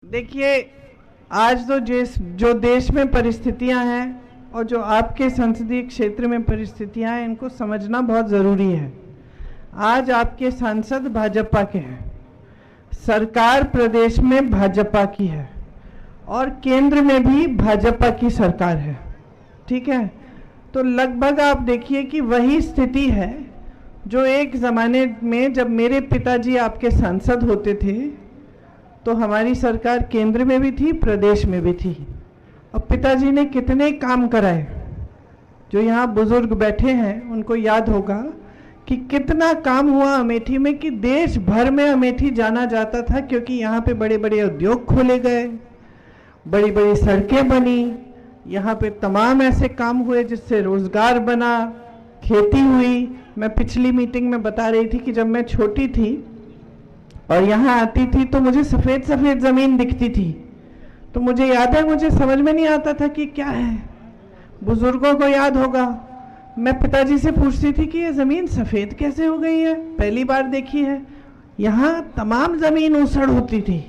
देखिए, आज तो जो देश में परिस्थितियां हैं और जो आपके संसदीय क्षेत्र में परिस्थितियां हैं, इनको समझना बहुत ज़रूरी है। आज आपके सांसद भाजपा के हैं, सरकार प्रदेश में भाजपा की है और केंद्र में भी भाजपा की सरकार है। ठीक है, तो लगभग आप देखिए कि वही स्थिति है जो एक ज़माने में जब मेरे पिताजी आपके सांसद होते थे तो हमारी सरकार केंद्र में भी थी, प्रदेश में भी थी। अब पिताजी ने कितने काम कराए, जो यहाँ बुजुर्ग बैठे हैं उनको याद होगा कि कितना काम हुआ अमेठी में, कि देश भर में अमेठी जाना जाता था, क्योंकि यहाँ पे बड़े बड़े उद्योग खोले गए, बड़ी बड़ी सड़कें बनी, यहाँ पे तमाम ऐसे काम हुए जिससे रोजगार बना, खेती हुई। मैं पिछली मीटिंग में बता रही थी कि जब मैं छोटी थी और यहाँ आती थी तो मुझे सफ़ेद सफ़ेद ज़मीन दिखती थी, तो मुझे याद है, मुझे समझ में नहीं आता था कि क्या है। बुज़ुर्गों को याद होगा, मैं पिताजी से पूछती थी कि ये ज़मीन सफ़ेद कैसे हो गई है, पहली बार देखी है। यहाँ तमाम ज़मीन ऊसड़ होती थी,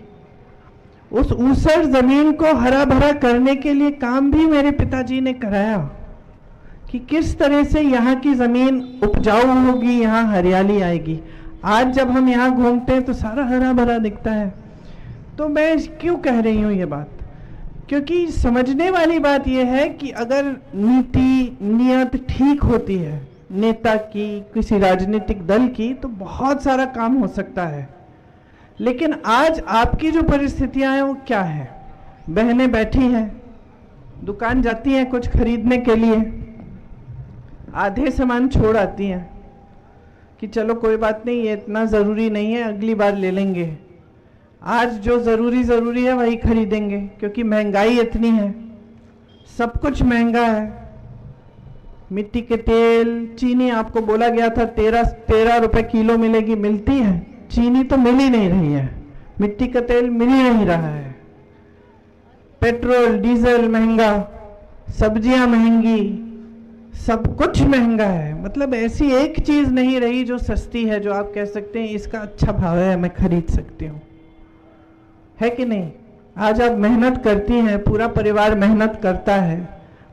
उस ऊसड़ ज़मीन को हरा भरा करने के लिए काम भी मेरे पिताजी ने कराया कि किस तरह से यहाँ की ज़मीन उपजाऊ होगी, यहाँ हरियाली आएगी। आज जब हम यहाँ घूमते हैं तो सारा हरा भरा दिखता है। तो मैं क्यों कह रही हूँ ये बात, क्योंकि समझने वाली बात यह है कि अगर नीति नियत ठीक होती है नेता की, किसी राजनीतिक दल की, तो बहुत सारा काम हो सकता है। लेकिन आज आपकी जो परिस्थितियाँ हैं वो क्या है? बहनें बैठी हैं, दुकान जाती हैं कुछ खरीदने के लिए, आधे सामान छोड़ आती हैं कि चलो कोई बात नहीं, ये इतना ज़रूरी नहीं है, अगली बार ले लेंगे। आज जो ज़रूरी है वही खरीदेंगे, क्योंकि महंगाई इतनी है, सब कुछ महंगा है। मिट्टी के तेल, चीनी, आपको बोला गया था 13 रुपए किलो मिलेगी, मिलती है? चीनी तो मिल ही नहीं रही है, मिट्टी का तेल मिल ही नहीं रहा है। पेट्रोल डीजल महंगा, सब्जियां महंगी, सब कुछ महंगा है। मतलब ऐसी एक चीज नहीं रही जो सस्ती है, जो आप कह सकते हैं इसका अच्छा भाव है, मैं खरीद सकती हूँ, है कि नहीं? आज आप मेहनत करती हैं, पूरा परिवार मेहनत करता है,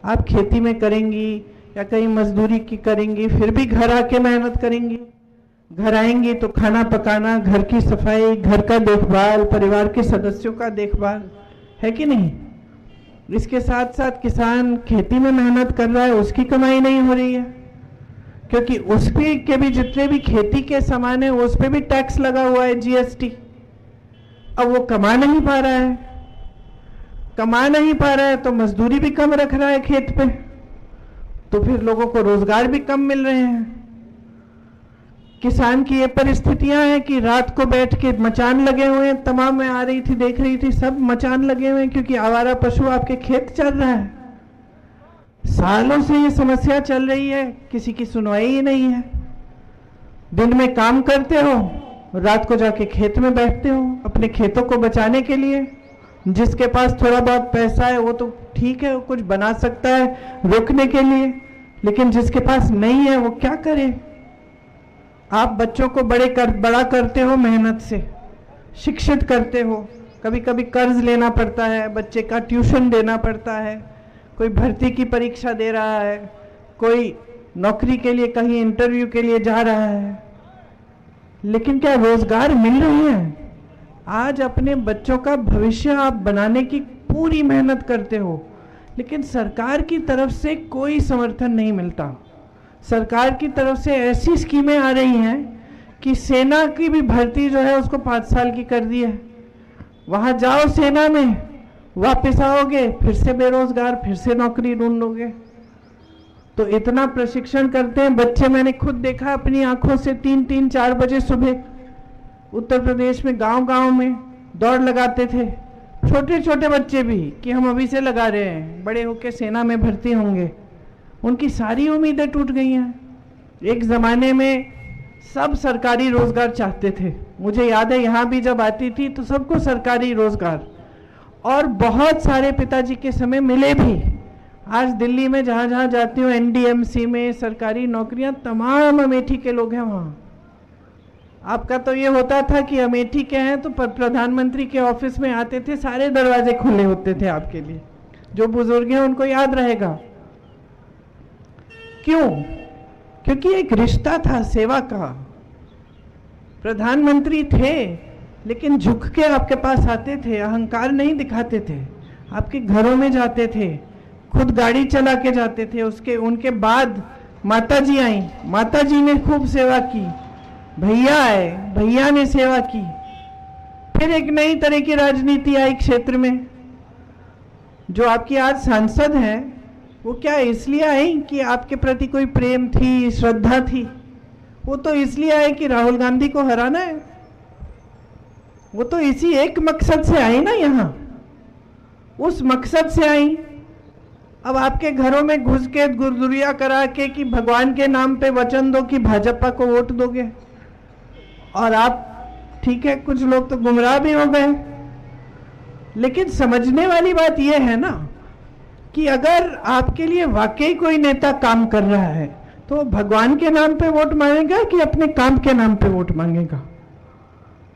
आप खेती में करेंगी या कहीं मजदूरी की करेंगी, फिर भी घर आके मेहनत करेंगी। घर आएंगी तो खाना पकाना, घर की सफाई, घर का देखभाल, परिवार के सदस्यों का देखभाल, है कि नहीं? इसके साथ साथ किसान खेती में मेहनत कर रहा है, उसकी कमाई नहीं हो रही है, क्योंकि उस पे के भी जितने भी खेती के सामान है उस पे भी टैक्स लगा हुआ है, जीएसटी। अब वो कमा नहीं पा रहा है, तो मजदूरी भी कम रख रहा है खेत पे, तो फिर लोगों को रोजगार भी कम मिल रहे हैं। किसान की ये परिस्थितियां हैं कि रात को बैठ के मचान लगे हुए हैं, तमाम मैं आ रही थी देख रही थी, सब मचान लगे हुए हैं, क्योंकि आवारा पशु आपके खेत चल रहा है। सालों से ये समस्या चल रही है, किसी की सुनवाई ही नहीं है। दिन में काम करते हो, रात को जाके खेत में बैठते हो अपने खेतों को बचाने के लिए। जिसके पास थोड़ा बहुत पैसा है वो तो ठीक है, वो कुछ बना सकता है रोकने के लिए, लेकिन जिसके पास नहीं है वो क्या करे? आप बच्चों को बड़ा करते हो, मेहनत से शिक्षित करते हो, कभी कभी कर्ज लेना पड़ता है, बच्चे का ट्यूशन देना पड़ता है, कोई भर्ती की परीक्षा दे रहा है, कोई नौकरी के लिए कहीं इंटरव्यू के लिए जा रहा है, लेकिन क्या रोजगार मिल रही है? आज अपने बच्चों का भविष्य आप बनाने की पूरी मेहनत करते हो, लेकिन सरकार की तरफ से कोई समर्थन नहीं मिलता। सरकार की तरफ से ऐसी स्कीमें आ रही हैं कि सेना की भी भर्ती जो है उसको 5 साल की कर दी है। वहाँ जाओ सेना में, वापस आओगे फिर से बेरोजगार, फिर से नौकरी ढूंढ लोगे। तो इतना प्रशिक्षण करते हैं बच्चे, मैंने खुद देखा अपनी आंखों से, 3-4 बजे सुबह उत्तर प्रदेश में गांव में दौड़ लगाते थे छोटे छोटे बच्चे भी, कि हम अभी से लगा रहे हैं, बड़े होके सेना में भर्ती होंगे। उनकी सारी उम्मीदें टूट गई हैं। एक ज़माने में सब सरकारी रोज़गार चाहते थे, मुझे याद है यहाँ भी जब आती थी तो सबको सरकारी रोज़गार, और बहुत सारे पिताजी के समय मिले भी। आज दिल्ली में जहाँ जहाँ जाती हूँ, एनडीएमसी में सरकारी नौकरियाँ, तमाम अमेठी के लोग हैं वहाँ। आपका तो ये होता था कि अमेठी के हैं तो प्रधानमंत्री के ऑफिस में आते थे, सारे दरवाजे खुले होते थे आपके लिए। जो बुजुर्ग हैं उनको याद रहेगा। क्यों? क्योंकि एक रिश्ता था सेवा का। प्रधानमंत्री थे लेकिन झुक के आपके पास आते थे, अहंकार नहीं दिखाते थे, आपके घरों में जाते थे, खुद गाड़ी चला के जाते थे। उनके बाद माता जी आई, माता जी ने खूब सेवा की, भैया आए, भैया ने सेवा की। फिर एक नई तरह की राजनीति आई क्षेत्र में। जो आपकी आज सांसद हैं वो क्या इसलिए आई कि आपके प्रति कोई प्रेम थी, श्रद्धा थी? वो तो इसलिए आए कि राहुल गांधी को हराना है। वो तो इसी एक मकसद से आई ना यहाँ, उस मकसद से आई। अब आपके घरों में घुस के गुरदुरिया करा के कि भगवान के नाम पे वचन दो कि भाजपा को वोट दोगे, और आप ठीक है, कुछ लोग तो गुमराह भी हो गए। लेकिन समझने वाली बात यह है ना कि अगर आपके लिए वाकई कोई नेता काम कर रहा है तो भगवान के नाम पे वोट मांगेगा कि अपने काम के नाम पे वोट मांगेगा?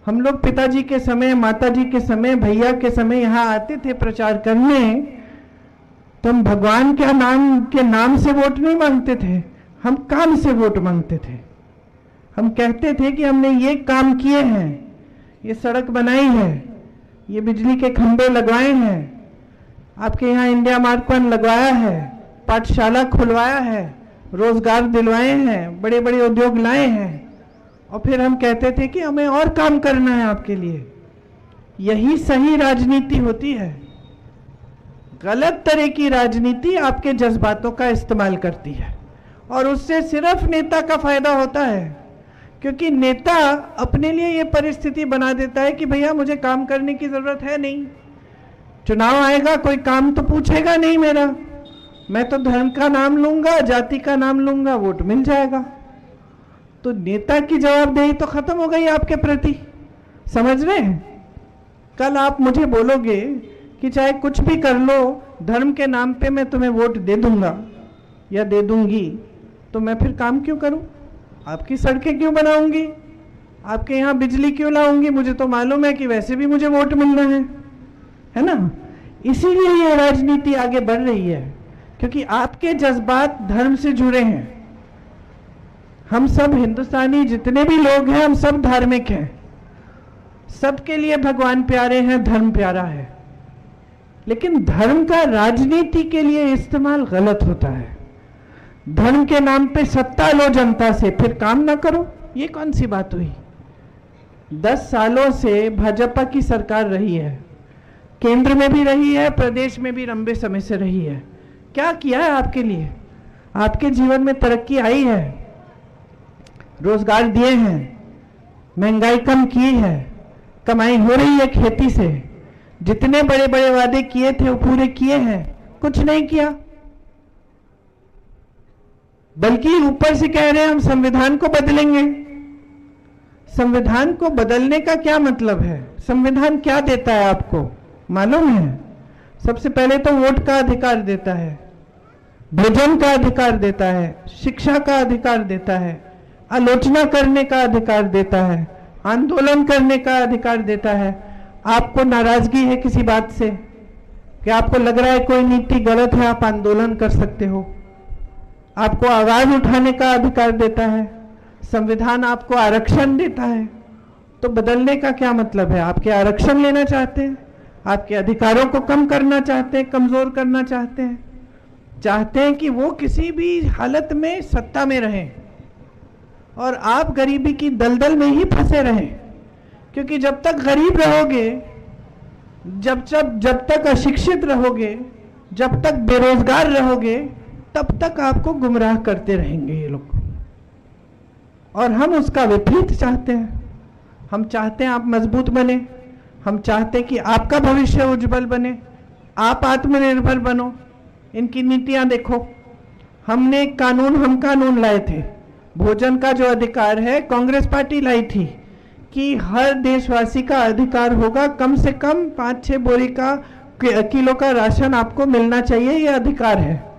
हम लोग पिताजी के समय, माताजी के समय, भैया के समय यहाँ आते थे प्रचार करने, तो हम भगवान के नाम से वोट नहीं मांगते थे, हम काम से वोट मांगते थे। हम कहते थे कि हमने ये काम किए हैं, ये सड़क बनाई है, ये बिजली के खंभे लगवाए हैं, आपके यहाँ इंडिया मार्क 1 लगवाया है, पाठशाला खुलवाया है, रोजगार दिलवाए हैं, बड़े बड़े उद्योग लाए हैं। और फिर हम कहते थे कि हमें और काम करना है आपके लिए। यही सही राजनीति होती है। गलत तरह की राजनीति आपके जज्बातों का इस्तेमाल करती है और उससे सिर्फ नेता का फायदा होता है, क्योंकि नेता अपने लिए ये परिस्थिति बना देता है कि भैया मुझे काम करने की जरूरत है नहीं, चुनाव आएगा कोई काम तो पूछेगा नहीं मेरा, मैं तो धर्म का नाम लूंगा, जाति का नाम लूंगा, वोट मिल जाएगा। तो नेता की जवाबदेही तो खत्म हो गई आपके प्रति। समझ रहे हैं? कल आप मुझे बोलोगे कि चाहे कुछ भी कर लो, धर्म के नाम पे मैं तुम्हें वोट दे दूंगा या दे दूंगी, तो मैं फिर काम क्यों करूं? आपकी सड़कें क्यों बनाऊंगी? आपके यहाँ बिजली क्यों लाऊंगी? मुझे तो मालूम है कि वैसे भी मुझे वोट मिलना है ना? इसीलिए ये राजनीति आगे बढ़ रही है, क्योंकि आपके जज्बात धर्म से जुड़े हैं। हम सब हिंदुस्तानी जितने भी लोग हैं, हम सब धार्मिक हैं, सबके लिए भगवान प्यारे हैं, धर्म प्यारा है। लेकिन धर्म का राजनीति के लिए इस्तेमाल गलत होता है। धर्म के नाम पे सत्ता लो जनता से, फिर काम ना करो, ये कौन सी बात हुई? 10 सालों से भाजपा की सरकार रही है, केंद्र में भी रही है, प्रदेश में भी लंबे समय से रही है। क्या किया है आपके लिए? आपके जीवन में तरक्की आई है, रोजगार दिए हैं, महंगाई कम की है, कमाई हो रही है खेती से, जितने बड़े बड़े वादे किए थे वो पूरे किए हैं? कुछ नहीं किया, बल्कि ऊपर से कह रहे हैं हम संविधान को बदलेंगे। संविधान को बदलने का क्या मतलब है? संविधान क्या देता है आपको मालूम है? सबसे पहले तो वोट का अधिकार देता है, भोजन का अधिकार देता है, शिक्षा का अधिकार देता है, आलोचना करने का अधिकार देता है, आंदोलन करने का अधिकार देता है। आपको नाराजगी है किसी बात से कि आपको लग रहा है कोई नीति गलत है, आप आंदोलन कर सकते हो। आपको आवाज उठाने का अधिकार देता है। संविधान आपको आरक्षण देता है। तो बदलने का क्या मतलब है? आपके आरक्षण लेना चाहते हैं, आपके अधिकारों को कम करना चाहते हैं, कमजोर करना चाहते हैं, चाहते हैं कि वो किसी भी हालत में सत्ता में रहें और आप गरीबी की दलदल में ही फंसे रहें। क्योंकि जब तक गरीब रहोगे, जब तक अशिक्षित रहोगे, जब तक बेरोजगार रहोगे, तब तक आपको गुमराह करते रहेंगे ये लोग। और हम उसका विपरीत चाहते हैं। हम चाहते हैं आप मजबूत बने, हम चाहते हैं कि आपका भविष्य उज्जवल बने, आप आत्मनिर्भर बनो। इनकी नीतियां देखो, हमने हम कानून लाए थे। भोजन का जो अधिकार है कांग्रेस पार्टी लाई थी कि हर देशवासी का अधिकार होगा, कम से कम 5-6 बोरी का किलो का राशन आपको मिलना चाहिए, ये अधिकार है।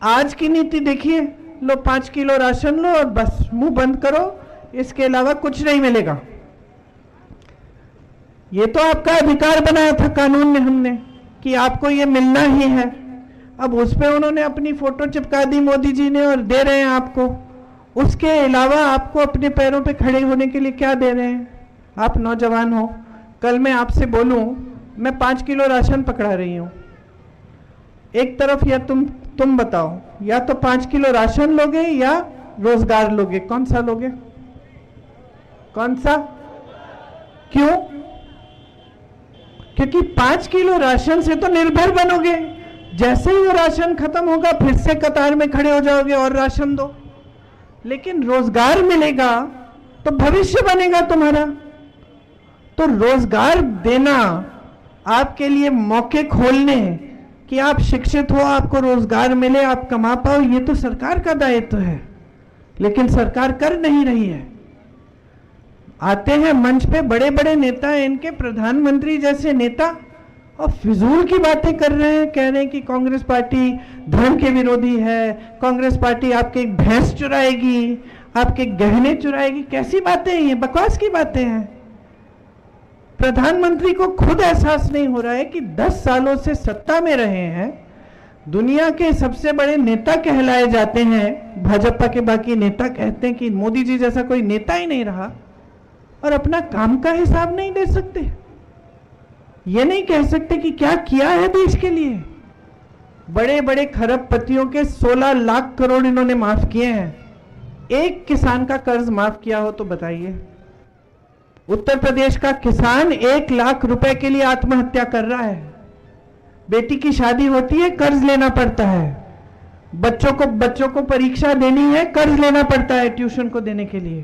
आज की नीति देखिए, लो 5 किलो राशन लो और बस मुंह बंद करो, इसके अलावा कुछ नहीं मिलेगा। ये तो आपका अधिकार बनाया था कानून में हमने कि आपको ये मिलना ही है। अब उस पे उन्होंने अपनी फोटो चिपका दी मोदी जी ने और दे रहे हैं आपको। उसके अलावा आपको अपने पैरों पे खड़े होने के लिए क्या दे रहे हैं? आप नौजवान हो, कल मैं आपसे बोलूं मैं 5 किलो राशन पकड़ा रही हूं, एक तरफ या तुम बताओ, या तो 5 किलो राशन लोगे या रोजगार लोगे, कौन सा लोगे? कौन सा? क्यों? क्योंकि 5 किलो राशन से तो निर्भर बनोगे, जैसे ही वो राशन खत्म होगा फिर से कतार में खड़े हो जाओगे और राशन दो। लेकिन रोजगार मिलेगा तो भविष्य बनेगा तुम्हारा। तो रोजगार देना, आपके लिए मौके खोलने कि आप शिक्षित हो, आपको रोजगार मिले, आप कमा पाओ, ये तो सरकार का दायित्व है। लेकिन सरकार कर नहीं रही है। आते हैं मंच पे बड़े बड़े नेता, इनके प्रधानमंत्री जैसे नेता, और फिजूल की बातें कर रहे हैं, कह रहे हैं कि कांग्रेस पार्टी धर्म के विरोधी है, कांग्रेस पार्टी आपके भैंस चुराएगी, आपके गहने चुराएगी। कैसी बातें हैं ये? बकवास की बातें हैं। प्रधानमंत्री को खुद एहसास नहीं हो रहा है कि 10 सालों से सत्ता में रहे हैं, दुनिया के सबसे बड़े नेता कहलाए जाते हैं, भाजपा के बाकी नेता कहते हैं कि मोदी जी जैसा कोई नेता ही नहीं रहा, और अपना काम का हिसाब नहीं दे सकते। ये नहीं कह सकते कि क्या किया है देश के लिए। बड़े बड़े खरबपतियों के 16 लाख करोड़ इन्होंने माफ किए हैं। एक किसान का कर्ज माफ किया हो तो बताइए। उत्तर प्रदेश का किसान 1 लाख रुपए के लिए आत्महत्या कर रहा है। बेटी की शादी होती है, कर्ज लेना पड़ता है। बच्चों को परीक्षा देनी है, कर्ज लेना पड़ता है ट्यूशन को देने के लिए।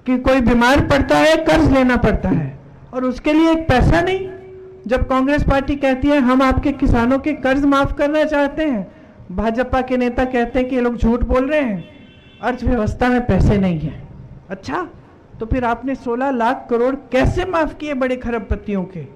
कि कोई बीमार पड़ता है, कर्ज लेना पड़ता है, और उसके लिए एक पैसा नहीं। जब कांग्रेस पार्टी कहती है हम आपके किसानों के कर्ज माफ करना चाहते हैं, भाजपा के नेता कहते हैं कि ये लोग झूठ बोल रहे हैं, अर्थव्यवस्था में पैसे नहीं है। अच्छा, तो फिर आपने 16 लाख करोड़ कैसे माफ किए बड़े खरबपतियों के?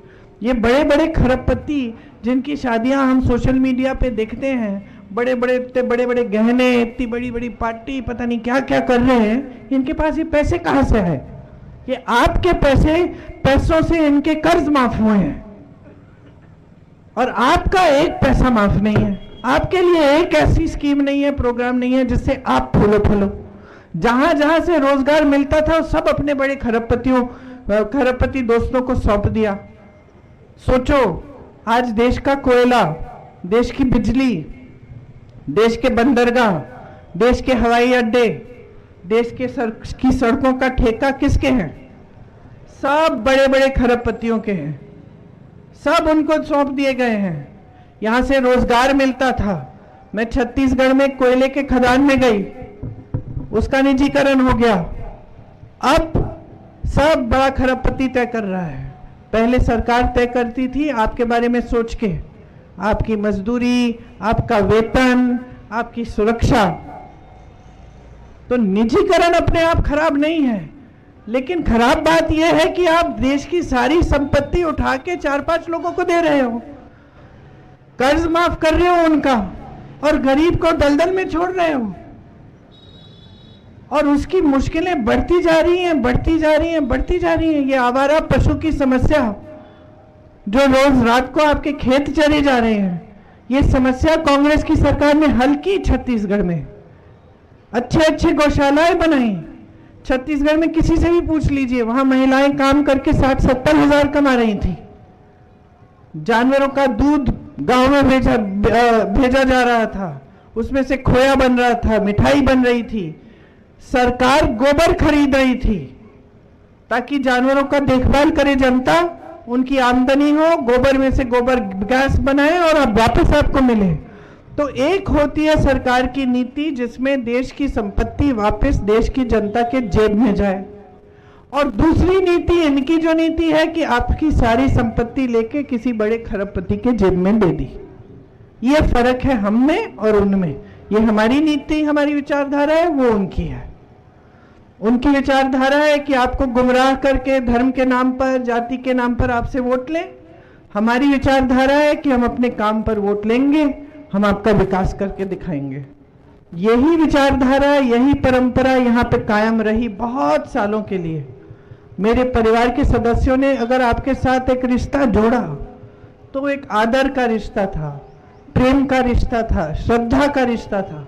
ये बड़े बड़े खरबपति जिनकी शादियां हम सोशल मीडिया पे देखते हैं, बड़े बड़े गहने, इतनी बड़ी बड़ी पार्टी, पता नहीं क्या क्या कर रहे हैं, इनके पास ये पैसे कहां से है? ये आपके पैसों से इनके कर्ज माफ हुए हैं, और आपका एक पैसा माफ नहीं है। आपके लिए एक ऐसी स्कीम नहीं है, प्रोग्राम नहीं है जिससे आप फूलो। जहां जहां से रोजगार मिलता था सब अपने बड़े खरबपति दोस्तों को सौंप दिया। सोचो, आज देश का कोयला, देश की बिजली, देश के बंदरगाह, देश के हवाई अड्डे, देश की सड़कों का ठेका किसके हैं? सब बड़े बड़े खरबपतियों के हैं। सब उनको सौंप दिए गए हैं। यहां से रोजगार मिलता था। मैं छत्तीसगढ़ में कोयले के खदान में गई, उसका निजीकरण हो गया। अब सब बड़ा खरबपति तय कर रहा है। पहले सरकार तय करती थी आपके बारे में सोच के, आपकी मजदूरी, आपका वेतन, आपकी सुरक्षा। तो निजीकरण अपने आप खराब नहीं है, लेकिन खराब बात यह है कि आप देश की सारी संपत्ति उठा के 4-5 लोगों को दे रहे हो, कर्ज माफ कर रहे हो उनका, और गरीब को दलदल में छोड़ रहे हो, और उसकी मुश्किलें बढ़ती जा रही हैं। ये आवारा पशु की समस्या जो रोज रात को आपके खेत चरे जा रहे हैं, ये समस्या कांग्रेस की सरकार ने हल की। छत्तीसगढ़ में अच्छे गौशालाएं बनाई। छत्तीसगढ़ में किसी से भी पूछ लीजिए, वहां महिलाएं काम करके 60-70 हजार कमा रही थी। जानवरों का दूध गांव में भेजा जा रहा था, उसमें से खोया बन रहा था, मिठाई बन रही थी। सरकार गोबर खरीद रही थी ताकि जानवरों का देखभाल करे जनता, उनकी आमदनी हो, गोबर में से गोबर गैस बनाए और अब वापस आपको मिले। तो एक होती है सरकार की नीति जिसमें देश की संपत्ति वापस देश की जनता के जेब में जाए, और दूसरी नीति इनकी जो नीति है कि आपकी सारी संपत्ति लेके किसी बड़े खरबपति के जेब में दे दी। ये फर्क है हम में और उनमें। ये हमारी नीति, हमारी विचारधारा है, वो उनकी है। उनकी विचारधारा है कि आपको गुमराह करके धर्म के नाम पर, जाति के नाम पर आपसे वोट लें। हमारी विचारधारा है कि हम अपने काम पर वोट लेंगे, हम आपका विकास करके दिखाएंगे। यही विचारधारा, यही परंपरा यहाँ पे कायम रही बहुत सालों के लिए। मेरे परिवार के सदस्यों ने अगर आपके साथ एक रिश्ता जोड़ा तो एक आदर का रिश्ता था, प्रेम का रिश्ता था, श्रद्धा का रिश्ता था।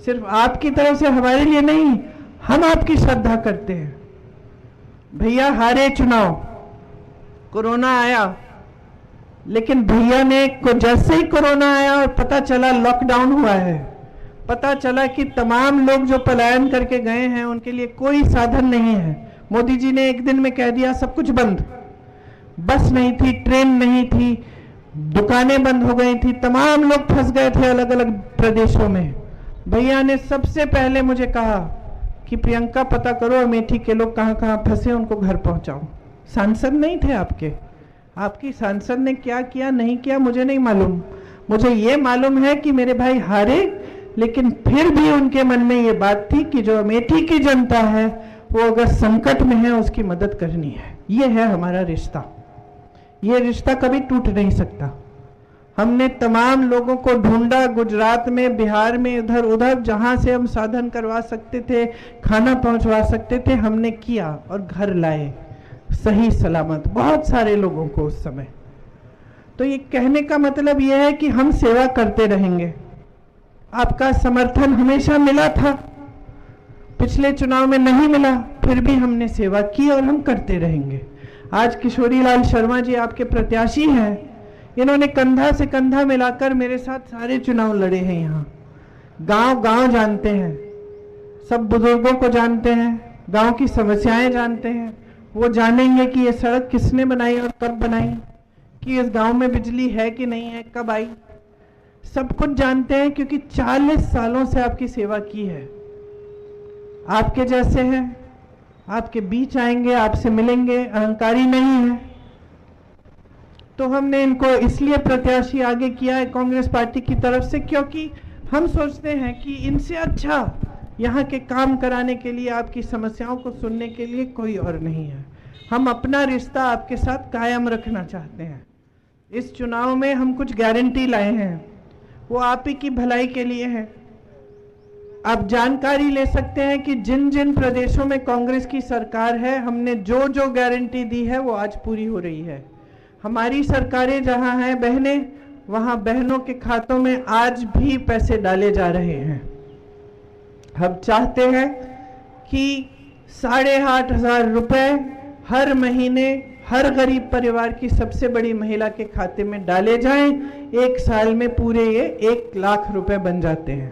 सिर्फ आपकी तरफ से हमारे लिए नहीं, हम आपकी श्रद्धा करते हैं। भैया हारे चुनाव, कोरोना आया, लेकिन भैया ने जैसे ही कोरोना आया और पता चला लॉकडाउन हुआ है, पता चला कि तमाम लोग जो पलायन करके गए हैं उनके लिए कोई साधन नहीं है। मोदी जी ने एक दिन में कह दिया सब कुछ बंद, बस नहीं थी, ट्रेन नहीं थी, दुकानें बंद हो गई थी, तमाम लोग फंस गए थे अलग अलग प्रदेशों में। भैया ने सबसे पहले मुझे कहा कि प्रियंका पता करो अमेठी के लोग कहाँ कहाँ फंसे, उनको घर पहुंचाओ। सांसद नहीं थे आपकी सांसद ने क्या किया नहीं किया मुझे नहीं मालूम, मुझे ये मालूम है कि मेरे भाई हारे, लेकिन फिर भी उनके मन में ये बात थी कि जो अमेठी की जनता है वो अगर संकट में है उसकी मदद करनी है। ये है हमारा रिश्ता, ये रिश्ता कभी टूट नहीं सकता। हमने तमाम लोगों को ढूंढा, गुजरात में, बिहार में, इधर उधर, जहां से हम साधन करवा सकते थे, खाना पहुंचवा सकते थे, हमने किया और घर लाए सही सलामत बहुत सारे लोगों को उस समय। तो ये कहने का मतलब ये है कि हम सेवा करते रहेंगे। आपका समर्थन हमेशा मिला था, पिछले चुनाव में नहीं मिला, फिर भी हमने सेवा की और हम करते रहेंगे। आज किशोरी लाल शर्मा जी आपके प्रत्याशी हैं, इन्होंने कंधा से कंधा मिलाकर मेरे साथ सारे चुनाव लड़े हैं। यहाँ गांव गांव जानते हैं, सब बुजुर्गों को जानते हैं, गांव की समस्याएं जानते हैं। वो जानेंगे कि ये सड़क किसने बनाई और कब बनाई, कि इस गांव में बिजली है कि नहीं है, कब आई, सब कुछ जानते हैं, क्योंकि 40 सालों से आपकी सेवा की है। आपके जैसे हैं, आपके बीच आएंगे, आपसे मिलेंगे, अहंकारी नहीं है। तो हमने इनको इसलिए प्रत्याशी आगे किया है कांग्रेस पार्टी की तरफ से, क्योंकि हम सोचते हैं कि इनसे अच्छा यहाँ के काम कराने के लिए, आपकी समस्याओं को सुनने के लिए कोई और नहीं है। हम अपना रिश्ता आपके साथ कायम रखना चाहते हैं। इस चुनाव में हम कुछ गारंटी लाए हैं, वो आप ही की भलाई के लिए है। आप जानकारी ले सकते हैं कि जिन जिन प्रदेशों में कांग्रेस की सरकार है, हमने जो जो गारंटी दी है वो आज पूरी हो रही है। हमारी सरकारें जहां हैं बहनें, वहां बहनों के खातों में आज भी पैसे डाले जा रहे हैं। हम चाहते हैं कि 8,500 रुपए हर महीने हर गरीब परिवार की सबसे बड़ी महिला के खाते में डाले जाएं। एक साल में पूरे ये 1 लाख रुपए बन जाते हैं।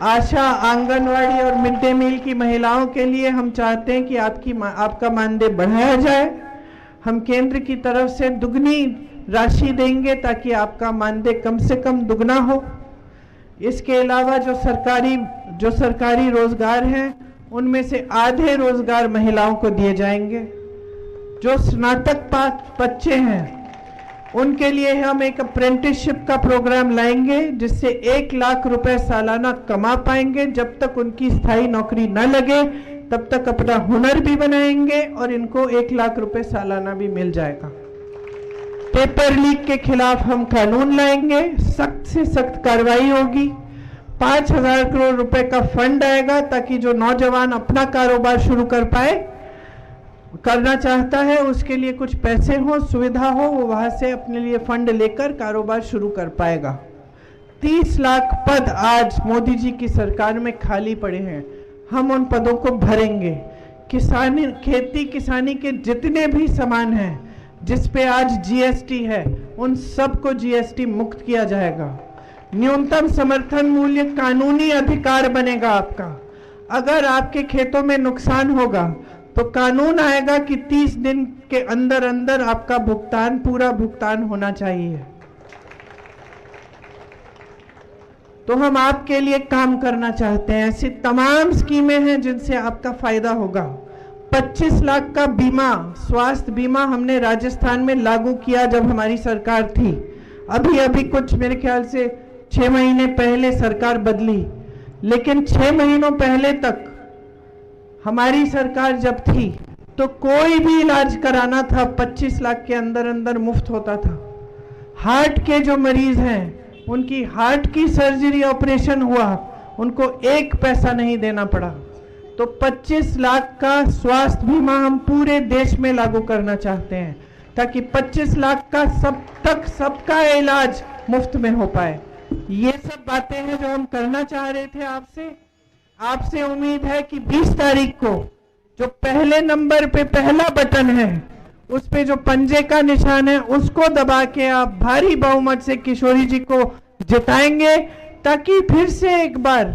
आशा, आंगनवाड़ी और मिड डे मील की महिलाओं के लिए हम चाहते हैं कि आपका मानदेय बढ़ाया जाए। हम केंद्र की तरफ से दुगनी राशि देंगे ताकि आपका मानदेय कम से कम दुगना हो। इसके अलावा जो सरकारी रोजगार हैं उनमें से आधे रोजगार महिलाओं को दिए जाएंगे। जो स्नातक पास बच्चे हैं उनके लिए हम एक अप्रेंटिसशिप का प्रोग्राम लाएंगे, जिससे 1 लाख रुपए सालाना कमा पाएंगे। जब तक उनकी स्थायी नौकरी न लगे तब तक अपना हुनर भी बनाएंगे और इनको 1 लाख रुपए सालाना भी मिल जाएगा। पेपर लीक के खिलाफ हम कानून लाएंगे, सख्त से सख्त कार्रवाई होगी। 5,000 करोड़ रुपए का फंड आएगा ताकि जो नौजवान अपना कारोबार शुरू करना चाहता है उसके लिए कुछ पैसे हो, सुविधा हो, वो वहां से अपने लिए फंड लेकर कारोबार शुरू कर पाएगा। 30 लाख पद आज मोदी जी की सरकार में खाली पड़े हैं, हम उन पदों को भरेंगे। खेती किसानी के जितने भी सामान हैं जिस पे आज जीएसटी है, उन सबको जीएसटी मुक्त किया जाएगा। न्यूनतम समर्थन मूल्य कानूनी अधिकार बनेगा आपका। अगर आपके खेतों में नुकसान होगा तो कानून आएगा कि 30 दिन के अंदर अंदर आपका पूरा भुगतान होना चाहिए। तो हम आपके लिए काम करना चाहते हैं। ऐसी तमाम स्कीमें हैं जिनसे आपका फायदा होगा। 25 लाख का बीमा, स्वास्थ्य बीमा हमने राजस्थान में लागू किया जब हमारी सरकार थी। अभी कुछ मेरे ख्याल से 6 महीने पहले सरकार बदली, लेकिन 6 महीनों पहले तक हमारी सरकार जब थी तो कोई भी इलाज कराना था 25 लाख के अंदर अंदर मुफ्त होता था। हार्ट के जो मरीज हैं उनकी हार्ट की सर्जरी ऑपरेशन हुआ उनको एक पैसा नहीं देना पड़ा। तो 25 लाख का स्वास्थ्य बीमा हम पूरे देश में लागू करना चाहते हैं, ताकि 25 लाख का सबका इलाज मुफ्त में हो पाए। ये सब बातें हैं जो हम करना चाह रहे थे आपसे उम्मीद है कि 20 तारीख को जो पहले नंबर पे पहला बटन है, उस पे जो पंजे का निशान है, उसको दबा के आप भारी बहुमत से किशोरी जी को जिताएंगे, ताकि फिर से एक बार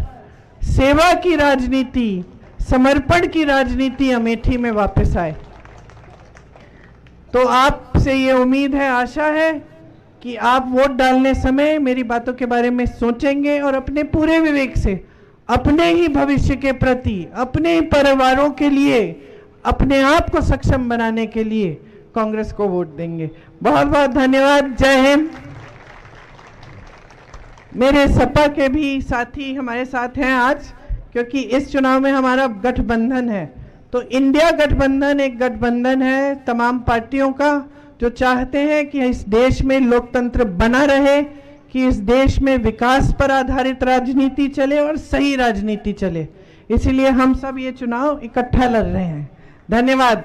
सेवा की राजनीति, समर्पण की राजनीति अमेठी में वापस आए। तो आपसे ये उम्मीद है, आशा है कि आप वोट डालने समय मेरी बातों के बारे में सोचेंगे और अपने पूरे विवेक से अपने ही भविष्य के प्रति, अपने ही परिवारों के लिए, अपने आप को सक्षम बनाने के लिए कांग्रेस को वोट देंगे। बहुत बहुत धन्यवाद। जय हिंद। मेरे सपा के भी साथी हमारे साथ हैं आज, क्योंकि इस चुनाव में हमारा गठबंधन है। तो इंडिया गठबंधन एक गठबंधन है तमाम पार्टियों का, जो चाहते हैं कि इस देश में लोकतंत्र बना रहे, कि इस देश में विकास पर आधारित राजनीति चले और सही राजनीति चले। इसलिए हम सब ये चुनाव इकट्ठा लड़ रहे हैं। धन्यवाद।